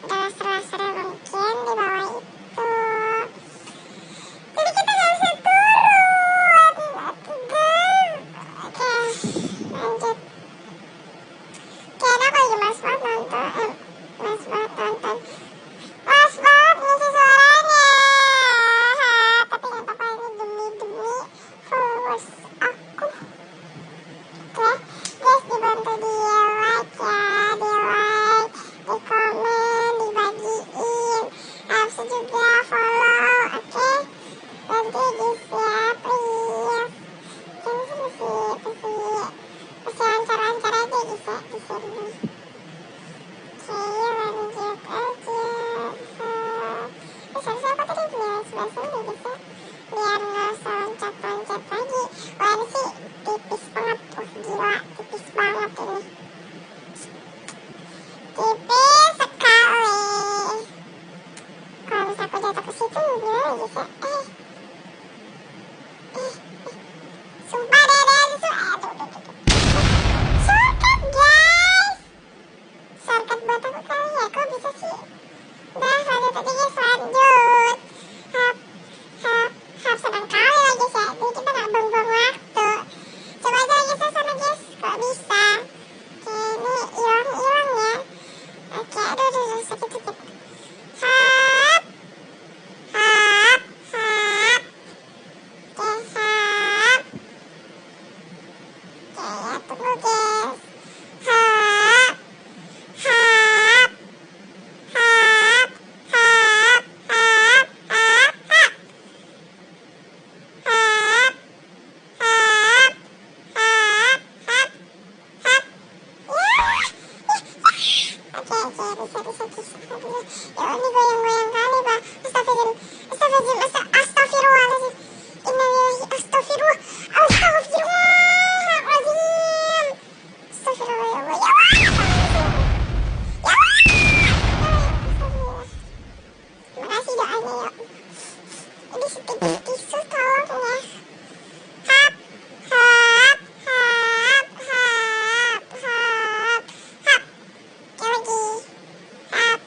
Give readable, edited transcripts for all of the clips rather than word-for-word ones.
gelas-gelas mungkin di bawah itu. Jadi kita nggak bisa turun. Oke, lanjut. Kayaknya aku lagi males banget nonton. Males banget nonton. Males banget ngisi suaranya. Tapi nggak apa-apa, ini demi followers aku. Oke, guys, dibantu di like ya, di like, di komen, dibagiin, harus juga follow, oke? Nanti guys ya, please. Jangan sih, masih lancar-lancar aja guys ya di sini. Oke, lanjut aja. Terus harus apa tadi? Biar sebelah sini guys ya, biar nggak usah loncat-loncat lagi. Wah, ini sih tipis banget. Gila, tipis banget ini. Tipis sekali. Kalau bisa aku jatuh ke situ gimana guys ya? Sumpah deh, aduh. Shortcut guys. Shortcut buat aku kali ya, kok bisa sih? Udah, lanjut aja guys, lanjut. Hap, senang kali lah guys ya. Jadi kita gak buang-buang waktu. Coba aja lagi sana guys, kok bisa? Oke, ini hilang ya. Oke, aduh, sakit. Hap. Oke, hap. Oke, ya tunggu guys. Hap. Oke, bisa. Ya ini goyang-goyang kali, Pak. Astagfirullahaladzim. Innalillahi, astagfirullahaladzim. Astagfirullah, ya Allah. Makasih doanya, yuk. Ini sedikit tisu, tolong ya. Hap. Oke, lagi. Hap.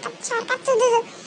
dapat shortcut tuh